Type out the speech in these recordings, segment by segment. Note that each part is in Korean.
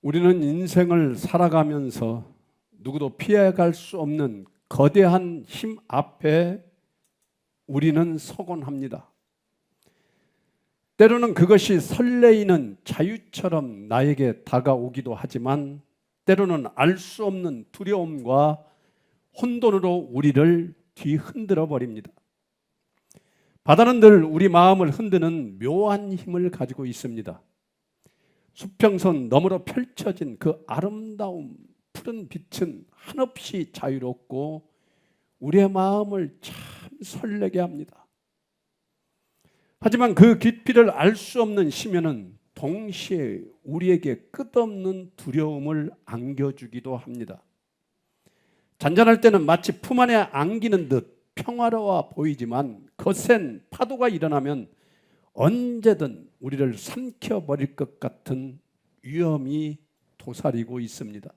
우리는 인생을 살아가면서 누구도 피해갈 수 없는 거대한 힘 앞에 우리는 서곤 합니다. 때로는 그것이 설레이는 자유처럼 나에게 다가오기도 하지만 때로는 알 수 없는 두려움과 혼돈으로 우리를 뒤흔들어 버립니다. 바다는 늘 우리 마음을 흔드는 묘한 힘을 가지고 있습니다. 수평선 너머로 펼쳐진 그 아름다움, 푸른 빛은 한없이 자유롭고 우리의 마음을 참 설레게 합니다. 하지만 그 깊이를 알 수 없는 심연은 동시에 우리에게 끝없는 두려움을 안겨주기도 합니다. 잔잔할 때는 마치 품 안에 안기는 듯 평화로워 보이지만 거센 파도가 일어나면 언제든 우리를 삼켜버릴 것 같은 위험이 도사리고 있습니다.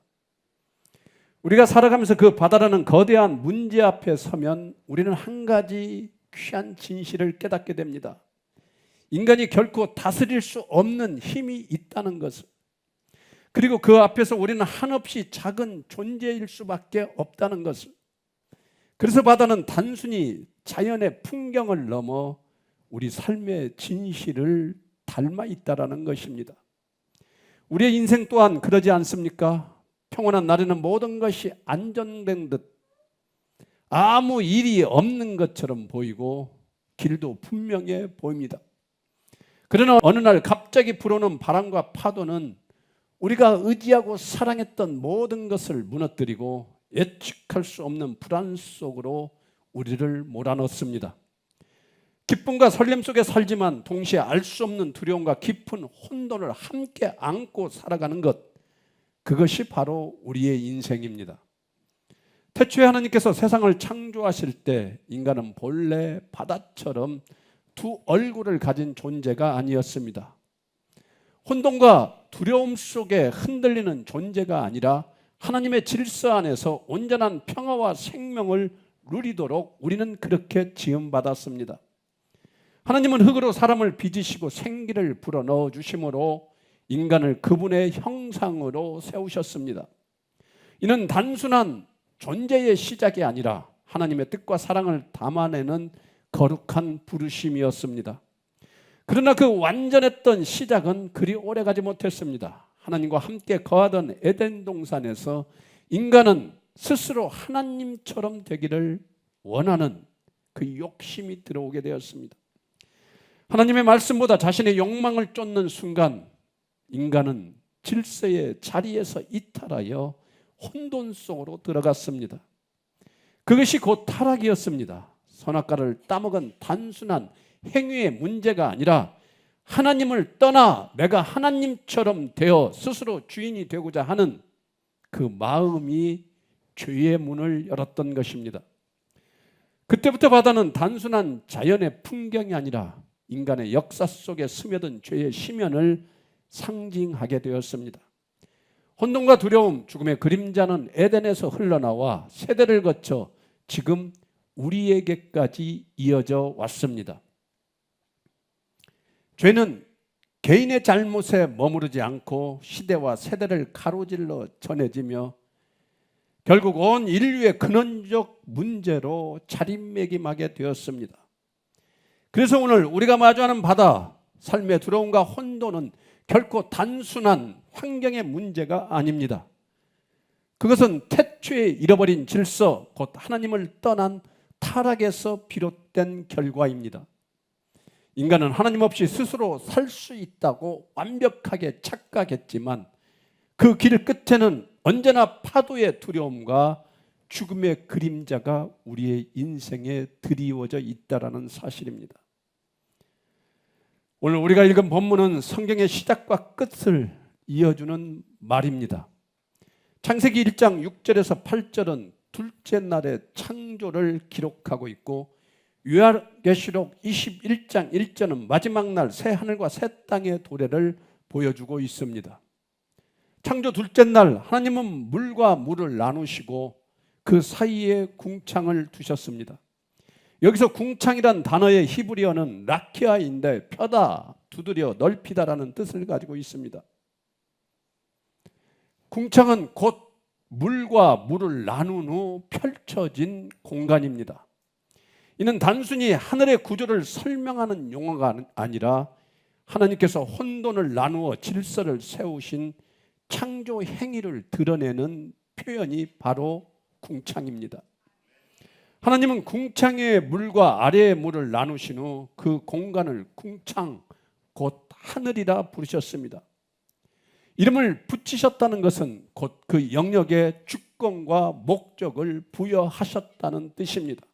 우리가 살아가면서 그 바다라는 거대한 문제 앞에 서면 우리는 한 가지 귀한 진실을 깨닫게 됩니다. 인간이 결코 다스릴 수 없는 힘이 있다는 것을, 그리고 그 앞에서 우리는 한없이 작은 존재일 수밖에 없다는 것을. 그래서 바다는 단순히 자연의 풍경을 넘어 우리 삶의 진실을 닮아 있다라는 것입니다. 우리의 인생 또한 그러지 않습니까? 평온한 날에는 모든 것이 안정된 듯 아무 일이 없는 것처럼 보이고 길도 분명해 보입니다. 그러나 어느 날 갑자기 불어오는 바람과 파도는 우리가 의지하고 사랑했던 모든 것을 무너뜨리고 예측할 수 없는 불안 속으로 우리를 몰아넣습니다. 기쁨과 설렘 속에 살지만 동시에 알 수 없는 두려움과 깊은 혼돈을 함께 안고 살아가는 것, 그것이 바로 우리의 인생입니다. 태초에 하나님께서 세상을 창조하실 때 인간은 본래 바다처럼 두 얼굴을 가진 존재가 아니었습니다. 혼돈과 두려움 속에 흔들리는 존재가 아니라 하나님의 질서 안에서 온전한 평화와 생명을 누리도록 우리는 그렇게 지음받았습니다. 하나님은 흙으로 사람을 빚으시고 생기를 불어넣어 주심으로 인간을 그분의 형상으로 세우셨습니다. 이는 단순한 존재의 시작이 아니라 하나님의 뜻과 사랑을 담아내는 거룩한 부르심이었습니다. 그러나 그 완전했던 시작은 그리 오래가지 못했습니다. 하나님과 함께 거하던 에덴 동산에서 인간은 스스로 하나님처럼 되기를 원하는 그 욕심이 들어오게 되었습니다. 하나님의 말씀보다 자신의 욕망을 쫓는 순간 인간은 질서의 자리에서 이탈하여 혼돈 속으로 들어갔습니다. 그것이 곧 타락이었습니다. 선악과를 따먹은 단순한 행위의 문제가 아니라 하나님을 떠나 내가 하나님처럼 되어 스스로 주인이 되고자 하는 그 마음이 죄의 문을 열었던 것입니다. 그때부터 바다는 단순한 자연의 풍경이 아니라 인간의 역사 속에 스며든 죄의 심연을 상징하게 되었습니다. 혼돈과 두려움, 죽음의 그림자는 에덴에서 흘러나와 세대를 거쳐 지금 우리에게까지 이어져 왔습니다. 죄는 개인의 잘못에 머무르지 않고 시대와 세대를 가로질러 전해지며 결국 온 인류의 근원적 문제로 자리매김하게 되었습니다. 그래서 오늘 우리가 마주하는 바다, 삶의 두려움과 혼돈은 결코 단순한 환경의 문제가 아닙니다. 그것은 태초에 잃어버린 질서, 곧 하나님을 떠난 타락에서 비롯된 결과입니다. 인간은 하나님 없이 스스로 살 수 있다고 완벽하게 착각했지만 그 길 끝에는 언제나 파도의 두려움과 죽음의 그림자가 우리의 인생에 드리워져 있다는 사실입니다. 오늘 우리가 읽은 본문은 성경의 시작과 끝을 이어주는 말입니다. 창세기 1장 6절에서 8절은 둘째 날의 창조를 기록하고 있고 요한계시록 21장 1절은 마지막 날 새 하늘과 새 땅의 도래를 보여주고 있습니다. 창조 둘째 날 하나님은 물과 물을 나누시고 그 사이에 궁창을 두셨습니다. 여기서 궁창이란 단어의 히브리어는 라키아인데 펴다, 두드려, 넓히다라는 뜻을 가지고 있습니다. 궁창은 곧 물과 물을 나눈 후 펼쳐진 공간입니다. 이는 단순히 하늘의 구조를 설명하는 용어가 아니라 하나님께서 혼돈을 나누어 질서를 세우신 창조 행위를 드러내는 표현이 바로 궁창입니다. 하나님은 궁창 위의 물과 아래의 물을 나누신 후 그 공간을 궁창, 곧 하늘이라 부르셨습니다. 이름을 붙이셨다는 것은 곧 그 영역에 주권과 목적을 부여하셨다는 뜻입니다.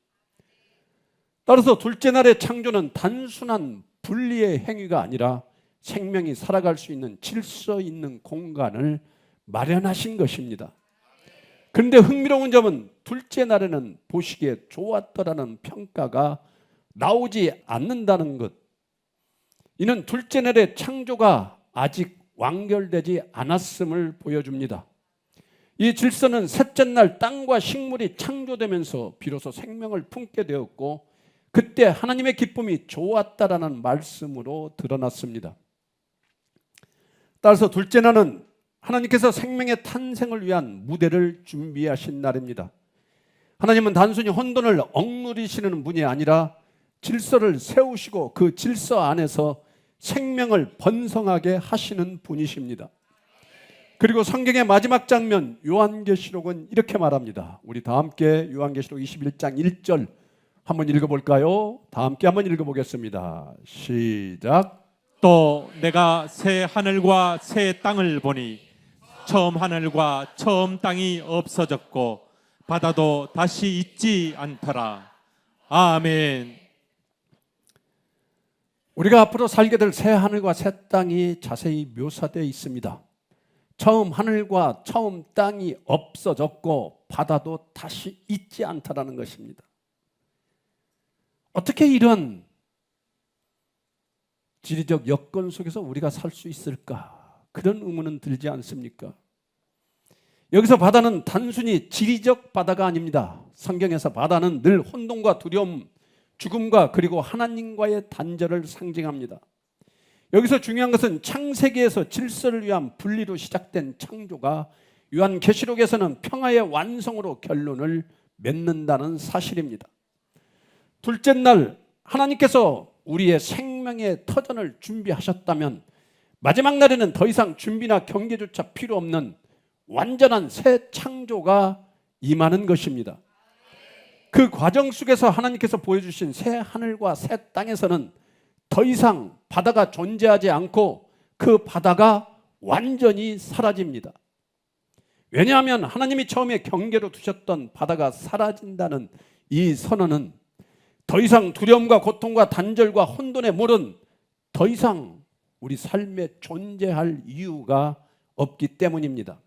따라서 둘째 날의 창조는 단순한 분리의 행위가 아니라 생명이 살아갈 수 있는 질서 있는 공간을 마련하신 것입니다. 그런데 흥미로운 점은 둘째 날에는 보시기에 좋았더라는 평가가 나오지 않는다는 것. 이는 둘째 날의 창조가 아직 완결되지 않았음을 보여줍니다. 이 질서는 셋째 날 땅과 식물이 창조되면서 비로소 생명을 품게 되었고 그때 하나님의 기쁨이 좋았다라는 말씀으로 드러났습니다. 따라서 둘째 날은 하나님께서 생명의 탄생을 위한 무대를 준비하신 날입니다. 하나님은 단순히 혼돈을 억누르시는 분이 아니라 질서를 세우시고 그 질서 안에서 생명을 번성하게 하시는 분이십니다. 그리고 성경의 마지막 장면 요한계시록은 이렇게 말합니다. 우리 다 함께 요한계시록 21장 1절 한번 읽어볼까요? 다 함께 한번 읽어보겠습니다. 시작. 또 내가 새 하늘과 새 땅을 보니 처음 하늘과 처음 땅이 없어졌고 바다도 다시 있지 않더라. 아멘. 우리가 앞으로 살게 될 새 하늘과 새 땅이 자세히 묘사되어 있습니다. 처음 하늘과 처음 땅이 없어졌고 바다도 다시 있지 않다라는 것입니다. 어떻게 이런 지리적 여건 속에서 우리가 살 수 있을까? 그런 의문은 들지 않습니까? 여기서 바다는 단순히 지리적 바다가 아닙니다. 성경에서 바다는 늘 혼돈과 두려움, 죽음과 그리고 하나님과의 단절을 상징합니다. 여기서 중요한 것은 창세기에서 질서를 위한 분리로 시작된 창조가 요한계시록에서는 평화의 완성으로 결론을 맺는다는 사실입니다. 둘째 날 하나님께서 우리의 생명의 터전을 준비하셨다면 마지막 날에는 더 이상 준비나 경계조차 필요 없는 완전한 새 창조가 임하는 것입니다. 그 과정 속에서 하나님께서 보여주신 새 하늘과 새 땅에서는 더 이상 바다가 존재하지 않고 그 바다가 완전히 사라집니다. 왜냐하면 하나님이 처음에 경계로 두셨던 바다가 사라진다는 이 선언은 더 이상 두려움과 고통과 단절과 혼돈의 물은 더 이상 우리 삶에 존재할 이유가 없기 때문입니다.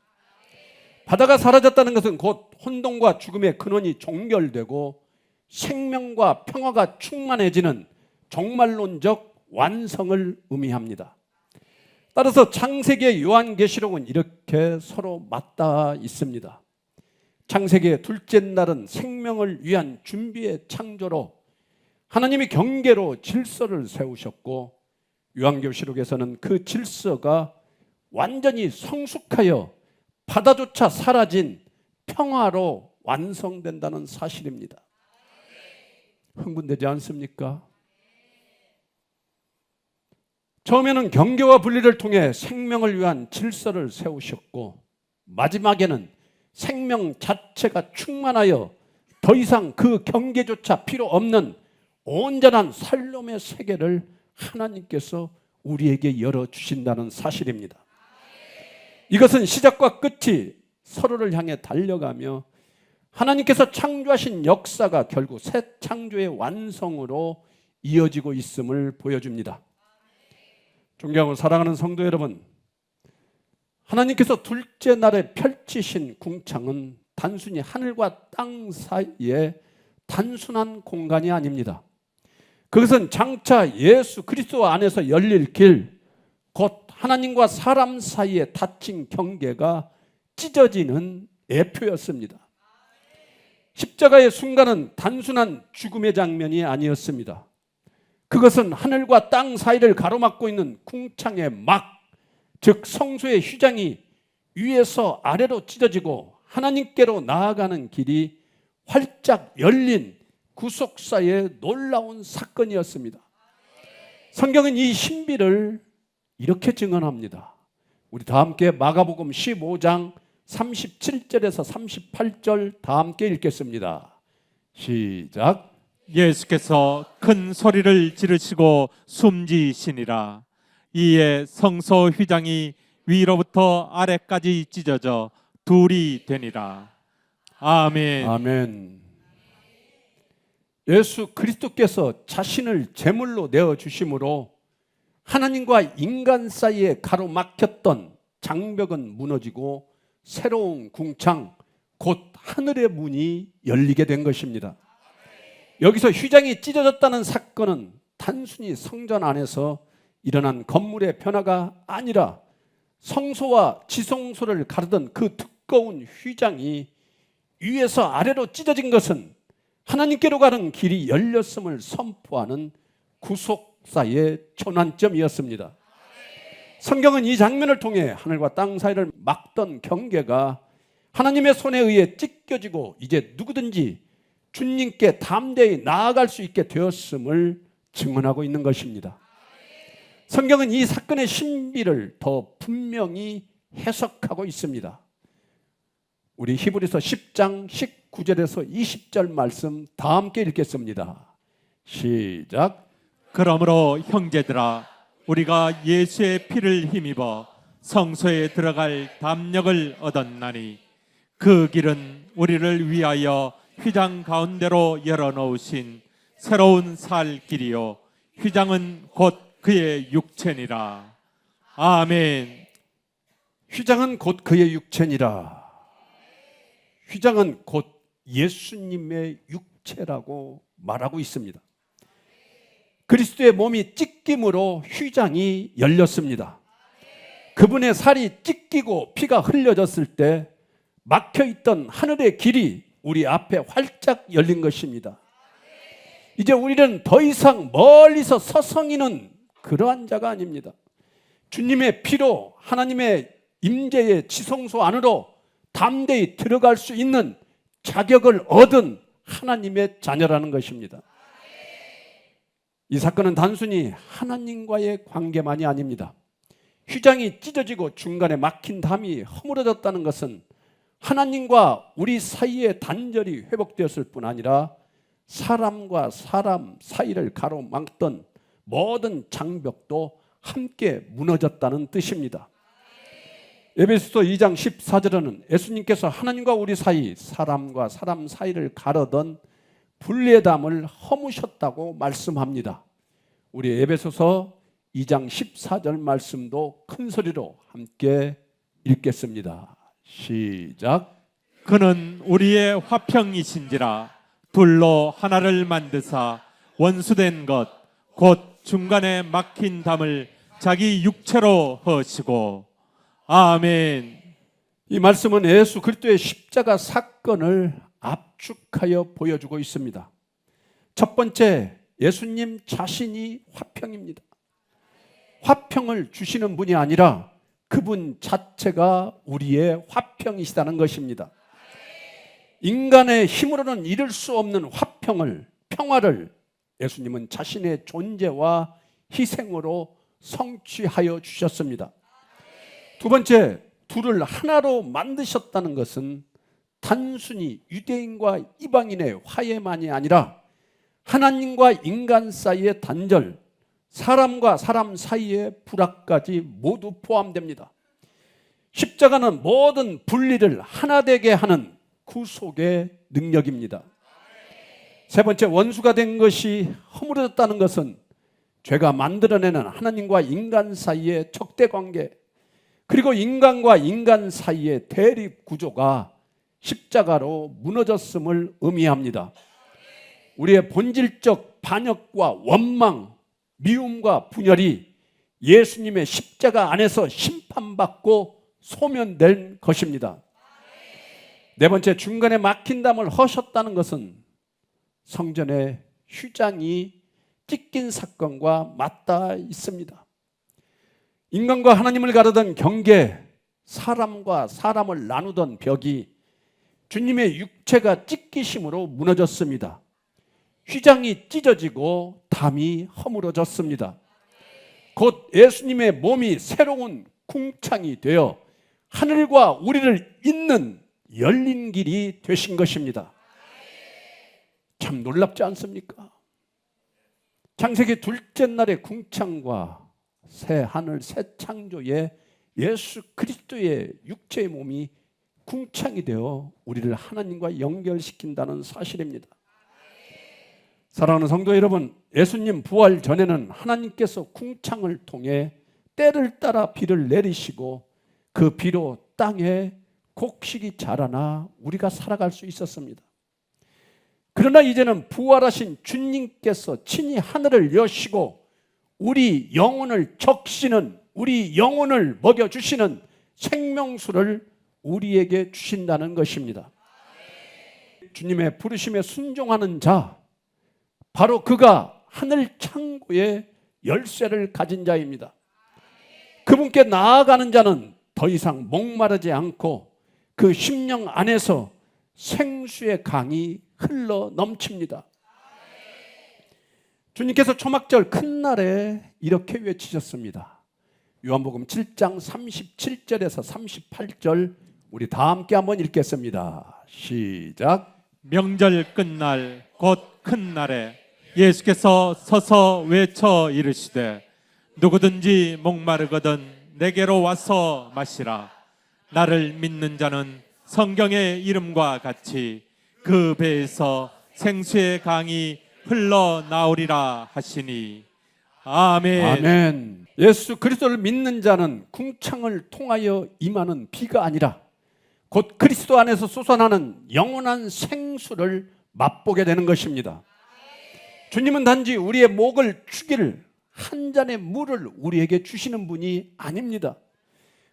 바다가 사라졌다는 것은 곧 혼돈과 죽음의 근원이 종결되고 생명과 평화가 충만해지는 종말론적 완성을 의미합니다. 따라서 창세기의 요한계시록은 이렇게 서로 맞닿아 있습니다. 창세기의 둘째 날은 생명을 위한 준비의 창조로 하나님이 경계로 질서를 세우셨고 요한계시록에서는 그 질서가 완전히 성숙하여 바다조차 사라진 평화로 완성된다는 사실입니다. 흥분되지 않습니까? 처음에는 경계와 분리를 통해 생명을 위한 질서를 세우셨고 마지막에는 생명 자체가 충만하여 더 이상 그 경계조차 필요 없는 온전한 살롬의 세계를 하나님께서 우리에게 열어주신다는 사실입니다. 이것은 시작과 끝이 서로를 향해 달려가며 하나님께서 창조하신 역사가 결국 새 창조의 완성으로 이어지고 있음을 보여줍니다. 존경하고 사랑하는 성도 여러분, 하나님께서 둘째 날에 펼치신 궁창은 단순히 하늘과 땅 사이의 단순한 공간이 아닙니다. 그것은 장차 예수 그리스도 안에서 열릴 길, 곧 하나님과 사람 사이에 닫힌 경계가 찢어지는 예표였습니다. 십자가의 순간은 단순한 죽음의 장면이 아니었습니다. 그것은 하늘과 땅 사이를 가로막고 있는 궁창의 막, 즉 성소의 휘장이 위에서 아래로 찢어지고 하나님께로 나아가는 길이 활짝 열린 구속사의 놀라운 사건이었습니다. 성경은 이 신비를 이렇게 증언합니다. 우리 다 함께 마가복음 15장 37절에서 38절 다 함께 읽겠습니다. 시작. 예수께서 큰 소리를 지르시고 숨지시니라. 이에 성소 휘장이 위로부터 아래까지 찢어져 둘이 되니라. 아멘. 아멘. 예수 그리스도께서 자신을 제물로 내어 주심으로 하나님과 인간 사이에 가로막혔던 장벽은 무너지고 새로운 궁창, 곧 하늘의 문이 열리게 된 것입니다. 여기서 휘장이 찢어졌다는 사건은 단순히 성전 안에서 일어난 건물의 변화가 아니라 성소와 지성소를 가르던 그 두꺼운 휘장이 위에서 아래로 찢어진 것은 하나님께로 가는 길이 열렸음을 선포하는 구속사의 전환점이었습니다. 성경은 이 장면을 통해 하늘과 땅 사이를 막던 경계가 하나님의 손에 의해 찢겨지고 이제 누구든지 주님께 담대히 나아갈 수 있게 되었음을 증언하고 있는 것입니다. 성경은 이 사건의 신비를 더 분명히 해석하고 있습니다. 우리 히브리서 10장 19절에서 20절 말씀 다 함께 읽겠습니다. 시작. 그러므로 형제들아, 우리가 예수의 피를 힘입어 성소에 들어갈 담력을 얻었나니 그 길은 우리를 위하여 휘장 가운데로 열어놓으신 새로운 살 길이요 휘장은 곧 그의 육체니라. 아멘. 휘장은 곧 그의 육체니라. 휘장은 곧 예수님의 육체라고 말하고 있습니다. 그리스도의 몸이 찢김으로 휘장이 열렸습니다. 그분의 살이 찢기고 피가 흘려졌을 때 막혀있던 하늘의 길이 우리 앞에 활짝 열린 것입니다. 이제 우리는 더 이상 멀리서 서성이는 그러한 자가 아닙니다. 주님의 피로 하나님의 임재의 지성소 안으로 담대히 들어갈 수 있는 자격을 얻은 하나님의 자녀라는 것입니다. 이 사건은 단순히 하나님과의 관계만이 아닙니다. 휘장이 찢어지고 중간에 막힌 담이 허물어졌다는 것은 하나님과 우리 사이의 단절이 회복되었을 뿐 아니라 사람과 사람 사이를 가로막던 모든 장벽도 함께 무너졌다는 뜻입니다. 에베소서 2장 14절에는 예수님께서 하나님과 우리 사이, 사람과 사람 사이를 가르던 분리의 담을 허무셨다고 말씀합니다. 우리 에베소서 2장 14절 말씀도 큰 소리로 함께 읽겠습니다. 시작. 그는 우리의 화평이신지라 둘로 하나를 만드사 원수된 것 곧 중간에 막힌 담을 자기 육체로 허시고. 아멘. 이 말씀은 예수 그리스도의 십자가 사건을 압축하여 보여주고 있습니다. 첫 번째, 예수님 자신이 화평입니다. 화평을 주시는 분이 아니라 그분 자체가 우리의 화평이시다는 것입니다. 인간의 힘으로는 이룰 수 없는 화평을, 평화를 예수님은 자신의 존재와 희생으로 성취하여 주셨습니다. 두 번째, 둘을 하나로 만드셨다는 것은 단순히 유대인과 이방인의 화해만이 아니라 하나님과 인간 사이의 단절, 사람과 사람 사이의 불화까지 모두 포함됩니다. 십자가는 모든 분리를 하나 되게 하는 구속의 능력입니다. 세 번째, 원수가 된 것이 허물어졌다는 것은 죄가 만들어내는 하나님과 인간 사이의 적대관계, 그리고 인간과 인간 사이의 대립 구조가 십자가로 무너졌음을 의미합니다. 우리의 본질적 반역과 원망, 미움과 분열이 예수님의 십자가 안에서 심판받고 소멸된 것입니다. 네 번째, 중간에 막힌 담을 허셨다는 것은 성전의 휘장이 찢긴 사건과 맞닿아 있습니다. 인간과 하나님을 가르던 경계, 사람과 사람을 나누던 벽이 주님의 육체가 찢기심으로 무너졌습니다. 휘장이 찢어지고 담이 허물어졌습니다. 곧 예수님의 몸이 새로운 궁창이 되어 하늘과 우리를 잇는 열린 길이 되신 것입니다. 참 놀랍지 않습니까? 창세기 둘째 날의 궁창과 새 하늘 새 창조의 예수 그리스도의 육체의 몸이 궁창이 되어 우리를 하나님과 연결시킨다는 사실입니다. 사랑하는 성도 여러분, 예수님 부활 전에는 하나님께서 궁창을 통해 때를 따라 비를 내리시고 그 비로 땅에 곡식이 자라나 우리가 살아갈 수 있었습니다. 그러나 이제는 부활하신 주님께서 친히 하늘을 여시고 우리 영혼을 적시는, 우리 영혼을 먹여주시는 생명수를 우리에게 주신다는 것입니다. 주님의 부르심에 순종하는 자, 바로 그가 하늘 창고의 열쇠를 가진 자입니다. 그분께 나아가는 자는 더 이상 목마르지 않고 그 심령 안에서 생수의 강이 흘러 넘칩니다. 주님께서 초막절 큰 날에 이렇게 외치셨습니다. 요한복음 7장 37절에서 38절 우리 다 함께 한번 읽겠습니다. 시작. 명절 끝날 곧 큰 날에 예수께서 서서 외쳐 이르시되 누구든지 목마르거든 내게로 와서 마시라. 나를 믿는 자는 성경의 이름과 같이 그 배에서 생수의 강이 흘러나오리라 하시니. 아멘. 아멘. 예수 그리스도를 믿는 자는 궁창을 통하여 임하는 비가 아니라 곧 그리스도 안에서 솟아나는 영원한 생수를 맛보게 되는 것입니다. 주님은 단지 우리의 목을 축일 한 잔의 물을 우리에게 주시는 분이 아닙니다.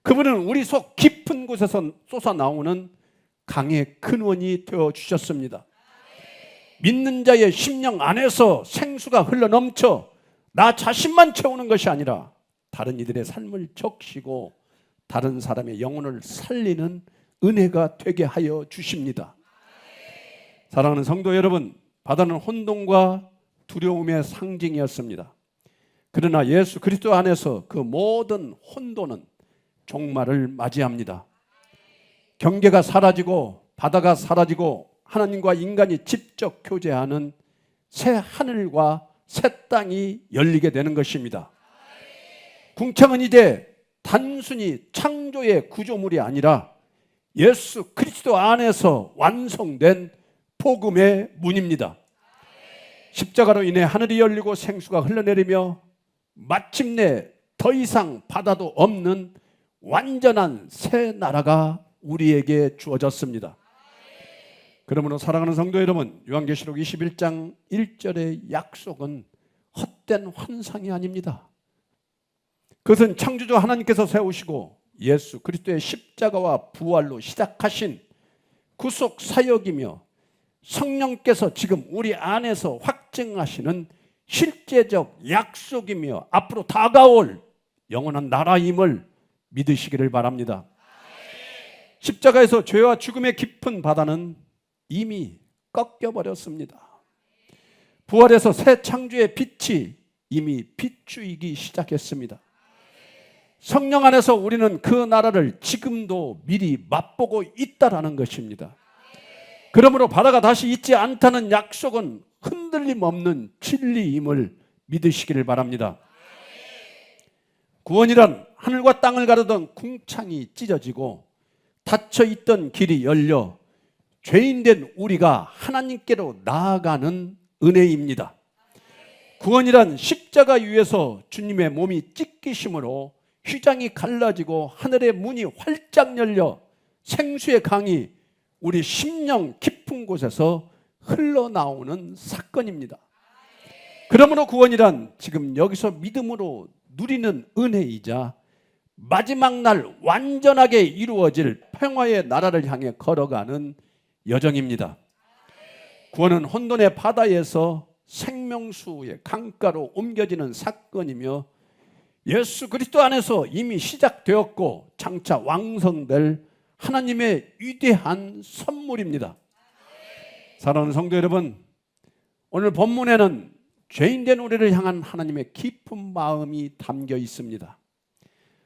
그분은 우리 속 깊은 곳에서 솟아나오는 강의 근원이 되어 주셨습니다. 믿는 자의 심령 안에서 생수가 흘러넘쳐 나 자신만 채우는 것이 아니라 다른 이들의 삶을 적시고 다른 사람의 영혼을 살리는 은혜가 되게 하여 주십니다. 사랑하는 성도 여러분, 바다는 혼돈과 두려움의 상징이었습니다. 그러나 예수 그리스도 안에서 그 모든 혼돈은 종말을 맞이합니다. 경계가 사라지고 바다가 사라지고 하나님과 인간이 직접 교제하는 새 하늘과 새 땅이 열리게 되는 것입니다. 궁창은 이제 단순히 창조의 구조물이 아니라 예수 그리스도 안에서 완성된 복음의 문입니다. 십자가로 인해 하늘이 열리고 생수가 흘러내리며 마침내 더 이상 바다도 없는 완전한 새 나라가 우리에게 주어졌습니다. 그러므로 사랑하는 성도 여러분, 요한계시록 21장 1절의 약속은 헛된 환상이 아닙니다. 그것은 창조주 하나님께서 세우시고 예수 그리스도의 십자가와 부활로 시작하신 구속 사역이며 성령께서 지금 우리 안에서 확증하시는 실제적 약속이며 앞으로 다가올 영원한 나라임을 믿으시기를 바랍니다. 십자가에서 죄와 죽음의 깊은 바다는 이미 꺾여버렸습니다. 부활에서 새 창조의 빛이 이미 비추이기 시작했습니다. 성령 안에서 우리는 그 나라를 지금도 미리 맛보고 있다라는 것입니다. 그러므로 바다가 다시 있지 않다는 약속은 흔들림 없는 진리임을 믿으시기를 바랍니다. 구원이란 하늘과 땅을 가르던 궁창이 찢어지고 닫혀있던 길이 열려 죄인된 우리가 하나님께로 나아가는 은혜입니다. 구원이란 십자가 위에서 주님의 몸이 찢기심으로 휘장이 갈라지고 하늘의 문이 활짝 열려 생수의 강이 우리 심령 깊은 곳에서 흘러나오는 사건입니다. 그러므로 구원이란 지금 여기서 믿음으로 누리는 은혜이자 마지막 날 완전하게 이루어질 평화의 나라를 향해 걸어가는 여정입니다. 구원은 혼돈의 바다에서 생명수의 강가로 옮겨지는 사건이며 예수 그리스도 안에서 이미 시작되었고 장차 왕성될 하나님의 위대한 선물입니다. 사랑하는 성도 여러분, 오늘 본문에는 죄인된 우리를 향한 하나님의 깊은 마음이 담겨 있습니다.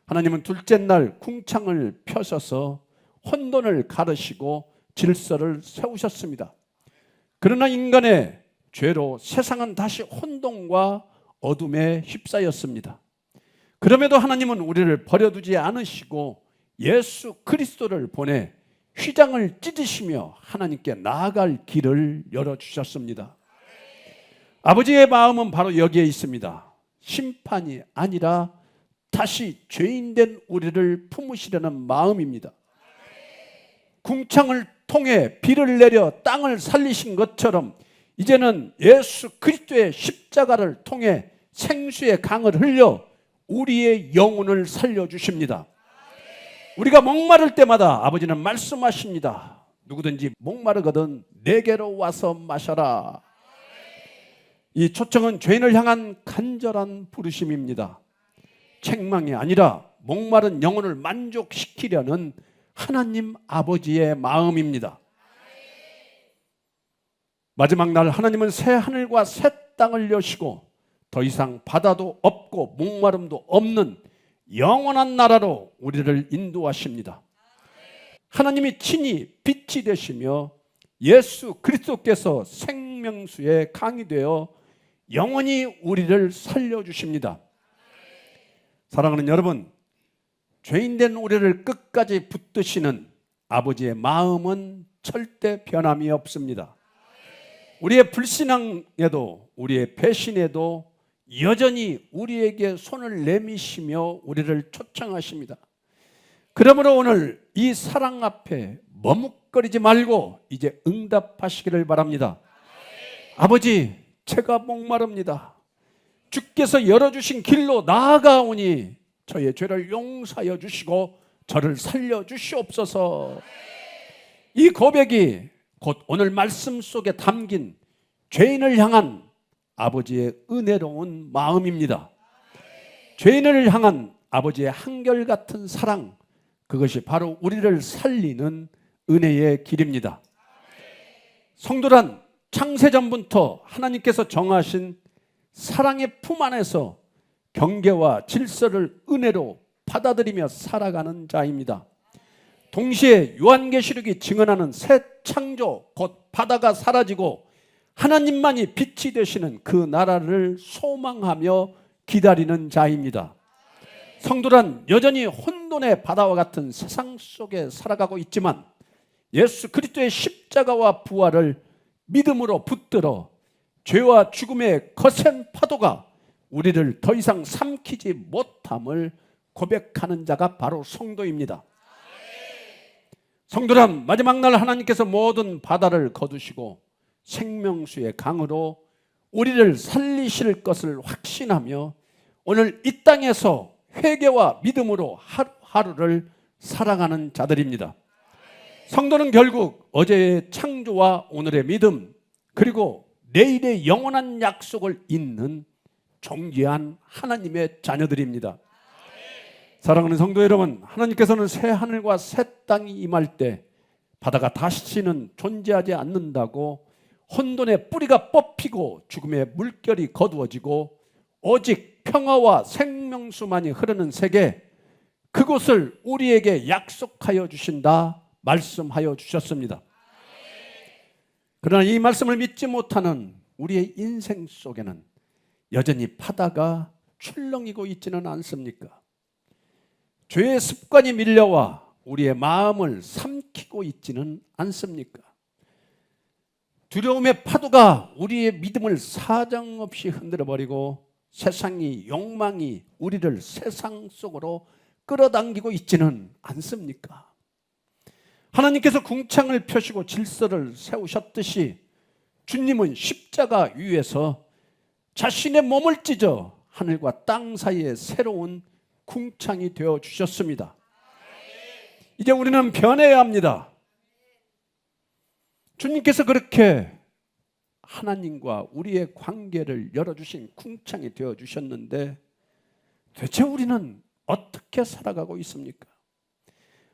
하나님은 둘째 날 궁창을 펴셔서 혼돈을 가르시고 질서를 세우셨습니다. 그러나 인간의 죄로 세상은 다시 혼돈과 어둠에 휩싸였습니다. 그럼에도 하나님은 우리를 버려두지 않으시고 예수 그리스도를 보내 휘장을 찢으시며 하나님께 나아갈 길을 열어주셨습니다. 아버지의 마음은 바로 여기에 있습니다. 심판이 아니라 다시 죄인된 우리를 품으시려는 마음입니다. 궁창을 통해 비를 내려 땅을 살리신 것처럼 이제는 예수 그리스도의 십자가를 통해 생수의 강을 흘려 우리의 영혼을 살려주십니다. 우리가 목마를 때마다 아버지는 말씀하십니다. 누구든지 목마르거든 내게로 와서 마셔라. 이 초청은 죄인을 향한 간절한 부르심입니다. 책망이 아니라 목마른 영혼을 만족시키려는 하나님 아버지의 마음입니다. 마지막 날 하나님은 새 하늘과 새 땅을 여시고 더 이상 바다도 없고 목마름도 없는 영원한 나라로 우리를 인도하십니다. 하나님이 친히 빛이 되시며 예수 그리스도께서 생명수의 강이 되어 영원히 우리를 살려주십니다. 사랑하는 여러분, 죄인된 우리를 끝까지 붙드시는 아버지의 마음은 절대 변함이 없습니다. 우리의 불신앙에도 우리의 배신에도 여전히 우리에게 손을 내미시며 우리를 초청하십니다. 그러므로 오늘 이 사랑 앞에 머뭇거리지 말고 이제 응답하시기를 바랍니다. 아버지, 제가 목마릅니다. 주께서 열어주신 길로 나아가오니 저의 죄를 용서하여 주시고 저를 살려주시옵소서. 이 고백이 곧 오늘 말씀 속에 담긴 죄인을 향한 아버지의 은혜로운 마음입니다. 죄인을 향한 아버지의 한결같은 사랑, 그것이 바로 우리를 살리는 은혜의 길입니다. 성도란 창세전부터 하나님께서 정하신 사랑의 품 안에서 경계와 질서를 은혜로 받아들이며 살아가는 자입니다. 동시에 요한계시록이 증언하는 새 창조, 곧 바다가 사라지고 하나님만이 빛이 되시는 그 나라를 소망하며 기다리는 자입니다. 성도란 여전히 혼돈의 바다와 같은 세상 속에 살아가고 있지만 예수 그리스도의 십자가와 부활을 믿음으로 붙들어 죄와 죽음의 거센 파도가 우리를 더 이상 삼키지 못함을 고백하는 자가 바로 성도입니다. 성도란 마지막 날 하나님께서 모든 바다를 거두시고 생명수의 강으로 우리를 살리실 것을 확신하며 오늘 이 땅에서 회개와 믿음으로 하루하루를 살아가는 자들입니다. 성도는 결국 어제의 창조와 오늘의 믿음 그리고 내일의 영원한 약속을 잇는 존귀한 하나님의 자녀들입니다. 사랑하는 성도 여러분, 하나님께서는 새 하늘과 새 땅이 임할 때 바다가 다시는 존재하지 않는다고 혼돈의 뿌리가 뽑히고 죽음의 물결이 거두어지고 오직 평화와 생명수만이 흐르는 세계, 그곳을 우리에게 약속하여 주신다 말씀하여 주셨습니다. 그러나 이 말씀을 믿지 못하는 우리의 인생 속에는 여전히 바다가 출렁이고 있지는 않습니까? 죄의 습관이 밀려와 우리의 마음을 삼키고 있지는 않습니까? 두려움의 파도가 우리의 믿음을 사정없이 흔들어버리고 세상이, 욕망이 우리를 세상 속으로 끌어당기고 있지는 않습니까? 하나님께서 궁창을 펴시고 질서를 세우셨듯이 주님은 십자가 위에서 자신의 몸을 찢어 하늘과 땅 사이에 새로운 궁창이 되어 주셨습니다. 이제 우리는 변해야 합니다. 주님께서 그렇게 하나님과 우리의 관계를 열어주신 궁창이 되어 주셨는데 대체 우리는 어떻게 살아가고 있습니까?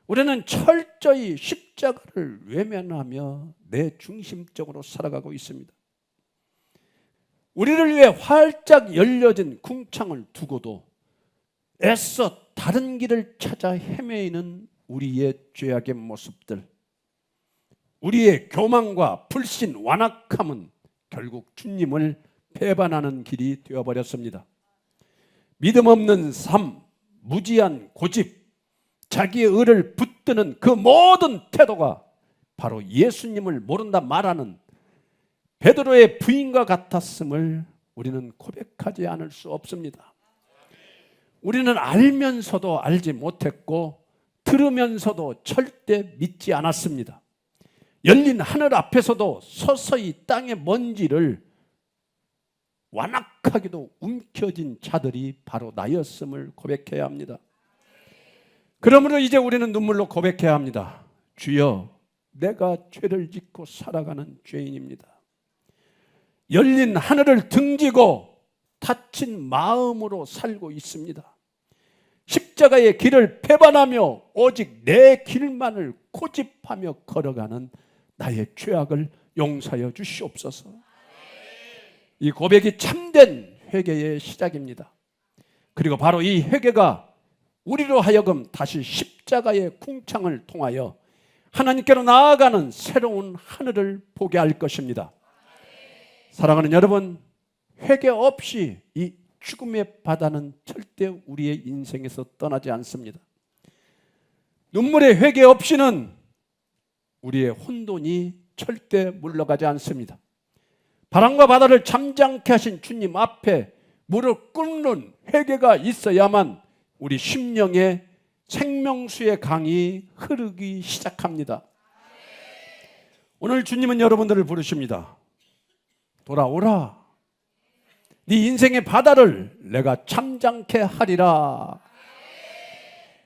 우리는 철저히 십자가를 외면하며 내 중심적으로 살아가고 있습니다. 우리를 위해 활짝 열려진 궁창을 두고도 애써 다른 길을 찾아 헤매이는 우리의 죄악의 모습들, 우리의 교만과 불신, 완악함은 결국 주님을 배반하는 길이 되어버렸습니다. 믿음 없는 삶, 무지한 고집, 자기의 의를 붙드는 그 모든 태도가 바로 예수님을 모른다 말하는 베드로의 부인과 같았음을 우리는 고백하지 않을 수 없습니다. 우리는 알면서도 알지 못했고 들으면서도 절대 믿지 않았습니다. 열린 하늘 앞에서도 서서히 땅의 먼지를 완악하게도 움켜쥔 자들이 바로 나였음을 고백해야 합니다. 그러므로 이제 우리는 눈물로 고백해야 합니다. 주여, 내가 죄를 짓고 살아가는 죄인입니다. 열린 하늘을 등지고 다친 마음으로 살고 있습니다. 십자가의 길을 배반하며 오직 내 길만을 고집하며 걸어가는 나의 죄악을 용서하여 주시옵소서. 이 고백이 참된 회개의 시작입니다. 그리고 바로 이 회개가 우리로 하여금 다시 십자가의 궁창을 통하여 하나님께로 나아가는 새로운 하늘을 보게 할 것입니다. 사랑하는 여러분, 회개 없이 이 죽음의 바다는 절대 우리의 인생에서 떠나지 않습니다. 눈물의 회개 없이는 우리의 혼돈이 절대 물러가지 않습니다. 바람과 바다를 잠잠케 하신 주님 앞에 무릎 꿇는 회개가 있어야만 우리 심령의 생명수의 강이 흐르기 시작합니다. 오늘 주님은 여러분들을 부르십니다. 돌아오라. 네 인생의 바다를 내가 잠잠케 하리라.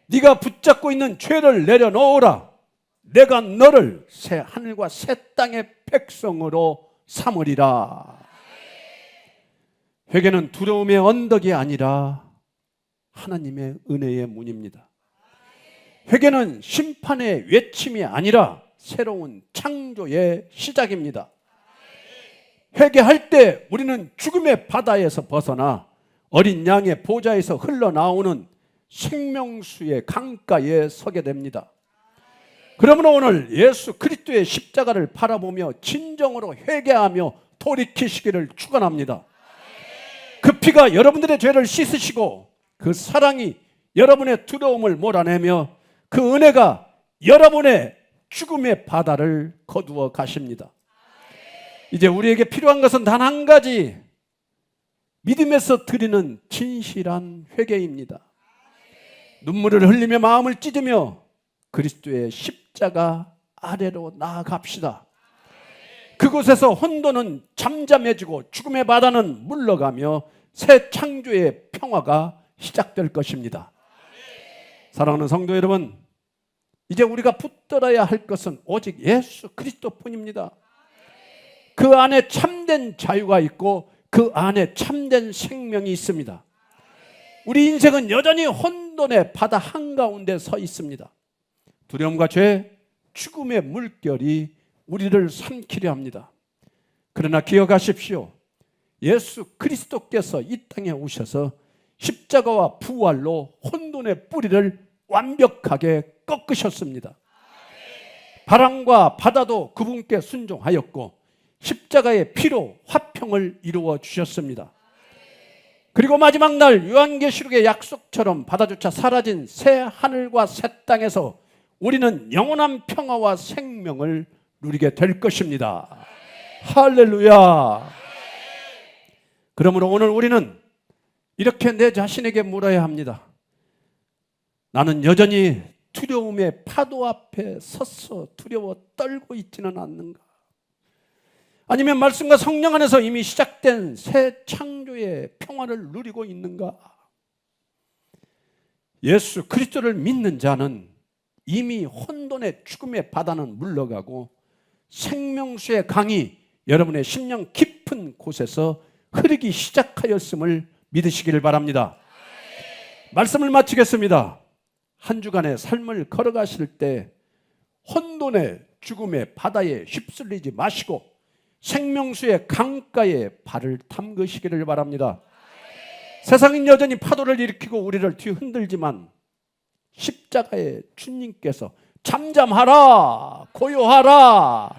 네가 붙잡고 있는 죄를 내려놓으라. 내가 너를 새 하늘과 새 땅의 백성으로 삼으리라. 회개는 두려움의 언덕이 아니라 하나님의 은혜의 문입니다. 회개는 심판의 외침이 아니라 새로운 창조의 시작입니다. 회개할 때 우리는 죽음의 바다에서 벗어나 어린 양의 보좌에서 흘러나오는 생명수의 강가에 서게 됩니다. 그러므로 오늘 예수 그리스도의 십자가를 바라보며 진정으로 회개하며 돌이키시기를 축원합니다. 그 피가 여러분들의 죄를 씻으시고 그 사랑이 여러분의 두려움을 몰아내며 그 은혜가 여러분의 죽음의 바다를 거두어 가십니다. 이제 우리에게 필요한 것은 단 한 가지, 믿음에서 드리는 진실한 회개입니다. 눈물을 흘리며 마음을 찢으며 그리스도의 십자가 아래로 나아갑시다. 그곳에서 혼돈은 잠잠해지고 죽음의 바다는 물러가며 새 창조의 평화가 시작될 것입니다. 사랑하는 성도 여러분, 이제 우리가 붙들어야 할 것은 오직 예수 그리스도뿐입니다. 그 안에 참된 자유가 있고 그 안에 참된 생명이 있습니다. 우리 인생은 여전히 혼돈의 바다 한가운데 서 있습니다. 두려움과 죄, 죽음의 물결이 우리를 삼키려 합니다. 그러나 기억하십시오. 예수 그리스도께서 이 땅에 오셔서 십자가와 부활로 혼돈의 뿌리를 완벽하게 꺾으셨습니다. 바람과 바다도 그분께 순종하였고 십자가의 피로 화평을 이루어 주셨습니다. 그리고 마지막 날 요한계시록의 약속처럼 바다조차 사라진 새 하늘과 새 땅에서 우리는 영원한 평화와 생명을 누리게 될 것입니다. 할렐루야. 그러므로 오늘 우리는 이렇게 내 자신에게 물어야 합니다. 나는 여전히 두려움의 파도 앞에 서서 두려워 떨고 있지는 않는가? 아니면 말씀과 성령 안에서 이미 시작된 새 창조의 평화를 누리고 있는가? 예수 그리스도를 믿는 자는 이미 혼돈의 죽음의 바다는 물러가고 생명수의 강이 여러분의 심령 깊은 곳에서 흐르기 시작하였음을 믿으시기를 바랍니다. 말씀을 마치겠습니다. 한 주간의 삶을 걸어가실 때 혼돈의 죽음의 바다에 휩쓸리지 마시고 생명수의 강가에 발을 담그시기를 바랍니다. 세상은 여전히 파도를 일으키고 우리를 뒤흔들지만 십자가의 주님께서 잠잠하라, 고요하라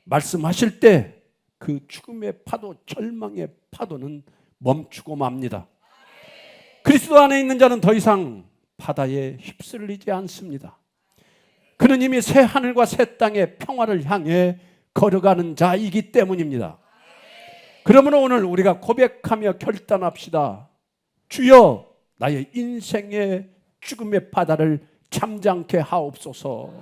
말씀하실 때 그 죽음의 파도, 절망의 파도는 멈추고 맙니다. 그리스도 안에 있는 자는 더 이상 바다에 휩쓸리지 않습니다. 그는 이미 새 하늘과 새 땅의 평화를 향해 걸어가는 자이기 때문입니다. 그러므로 오늘 우리가 고백하며 결단합시다. 주여, 나의 인생의 죽음의 바다를 잠잠케 하옵소서.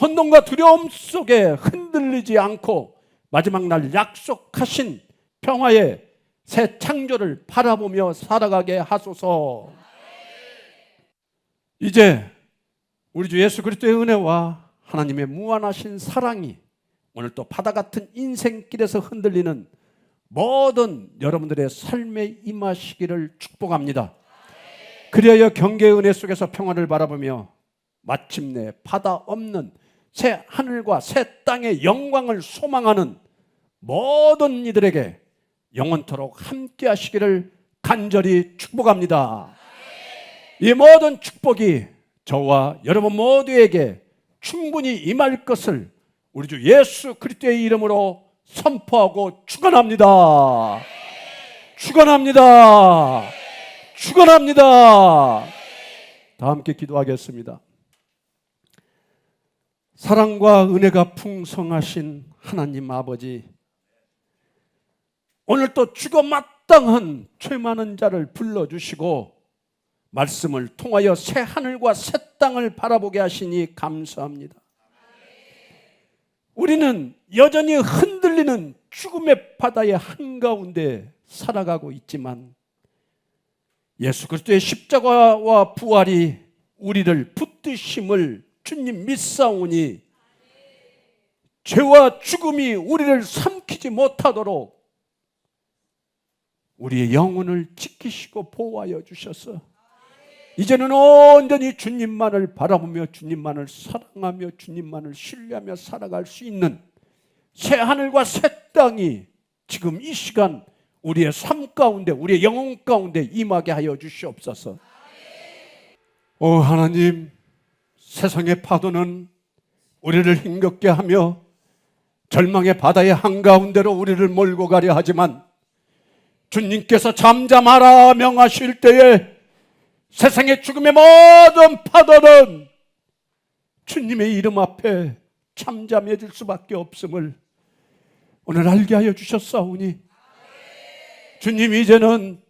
혼돈과 두려움 속에 흔들리지 않고 마지막 날 약속하신 평화의 새 창조를 바라보며 살아가게 하소서. 이제 우리 주 예수 그리스도의 은혜와 하나님의 무한하신 사랑이 오늘 또 바다 같은 인생길에서 흔들리는 모든 여러분들의 삶에 임하시기를 축복합니다. 그리하여 경계의 은혜 속에서 평화를 바라보며 마침내 바다 없는 새 하늘과 새 땅의 영광을 소망하는 모든 이들에게 영원토록 함께 하시기를 간절히 축복합니다. 이 모든 축복이 저와 여러분 모두에게 충분히 임할 것을 우리 주 예수 그리스도의 이름으로 선포하고 축원합니다. 축원합니다. 축원합니다. 다 함께 기도하겠습니다. 사랑과 은혜가 풍성하신 하나님 아버지, 오늘 또 죽어 마땅한 죄 많은 자를 불러주시고 말씀을 통하여 새 하늘과 새 땅을 바라보게 하시니 감사합니다. 우리는 여전히 흔들리는 죽음의 바다의 한가운데 살아가고 있지만 예수 그리스도의 십자가와 부활이 우리를 붙드심을 주님 믿사오니 죄와 죽음이 우리를 삼키지 못하도록 우리의 영혼을 지키시고 보호하여 주셔서 이제는 온전히 주님만을 바라보며 주님만을 사랑하며 주님만을 신뢰하며 살아갈 수 있는 새 하늘과 새 땅이 지금 이 시간 우리의 삶 가운데 우리의 영혼 가운데 임하게 하여 주시옵소서. 오 하나님, 세상의 파도는 우리를 힘겹게 하며 절망의 바다의 한가운데로 우리를 몰고 가려 하지만 주님께서 잠잠하라 명하실 때에 세상의 죽음의 모든 파도는 주님의 이름 앞에 잠잠해질 수밖에 없음을 오늘 알게 하여 주셨사오니 주님, 이제는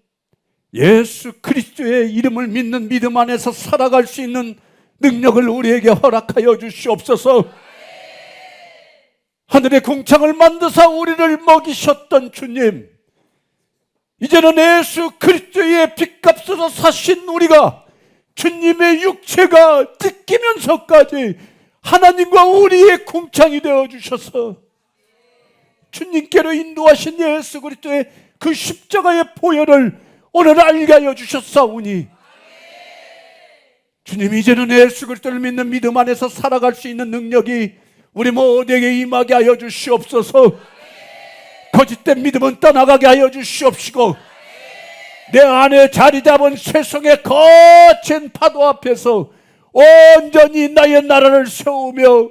예수 그리스도의 이름을 믿는 믿음 안에서 살아갈 수 있는 능력을 우리에게 허락하여 주시옵소서. 하늘의 궁창을 만드사 우리를 먹이셨던 주님, 이제는 예수 그리스도의 핏값으로 사신 우리가 주님의 육체가 찢기면서까지 하나님과 우리의 궁창이 되어 주셔서 주님께로 인도하신 예수 그리스도의 그 십자가의 보혈을 오늘 알게 하여 주셨사오니 주님, 이제는 예수 그리스도를 믿는 믿음 안에서 살아갈 수 있는 능력이 우리 모두에게 임하게 하여 주시옵소서. 거짓된 믿음은 떠나가게 하여 주시옵시고 내 안에 자리 잡은 세상의 거친 파도 앞에서 온전히 나의 나라를 세우며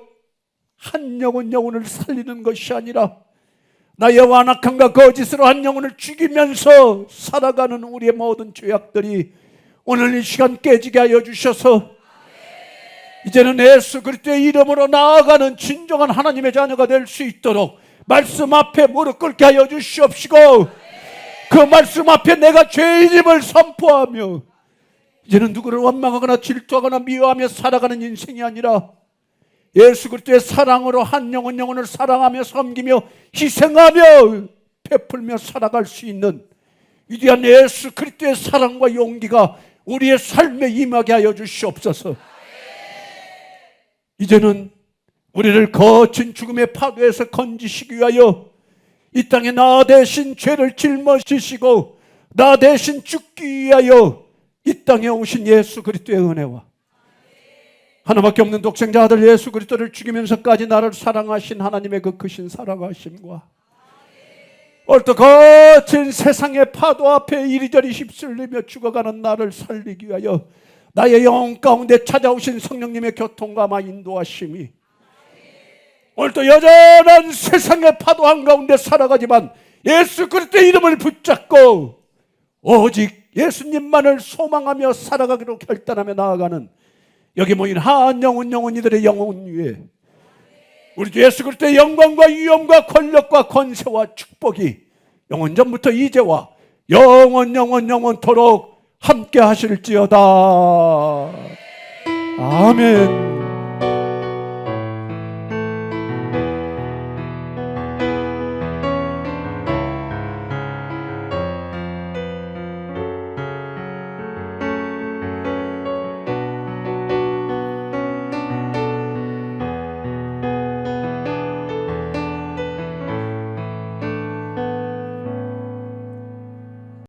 한 영혼을 살리는 것이 아니라 나의 완악함과 거짓으로 한 영혼을 죽이면서 살아가는 우리의 모든 죄악들이 오늘 이 시간 깨지게 하여 주셔서 이제는 예수 그리스도의 이름으로 나아가는 진정한 하나님의 자녀가 될 수 있도록 말씀 앞에 무릎 꿇게 하여 주시옵시고 그 말씀 앞에 내가 죄인임을 선포하며 이제는 누구를 원망하거나 질투하거나 미워하며 살아가는 인생이 아니라 예수 그리스도의 사랑으로 한 영혼을 사랑하며 섬기며 희생하며 베풀며 살아갈 수 있는 위대한 예수 그리스도의 사랑과 용기가 우리의 삶에 임하게 하여 주시옵소서. 이제는 우리를 거친 죽음의 파도에서 건지시기 위하여 이 땅에 나 대신 죄를 짊어지시고 나 대신 죽기 위하여 이 땅에 오신 예수 그리스도의 은혜와 하나밖에 없는 독생자 아들 예수 그리스도를 죽이면서까지 나를 사랑하신 하나님의 그 크신 사랑하심과 오늘도 거친 세상의 파도 앞에 이리저리 휩쓸리며 죽어가는 나를 살리기 위하여 나의 영혼 가운데 찾아오신 성령님의 교통감화 인도하심이 오늘도 여전한 세상의 파도 한가운데 살아가지만 예수 그리스도의 이름을 붙잡고 오직 예수님만을 소망하며 살아가기로 결단하며 나아가는 여기 모인 한 영혼 이들의 영혼 위에 우리 주 예수 그리스도의 영광과 위엄과 권력과 권세와 축복이 영원 전부터 이제와 영원토록 함께 하실지어다. 아멘.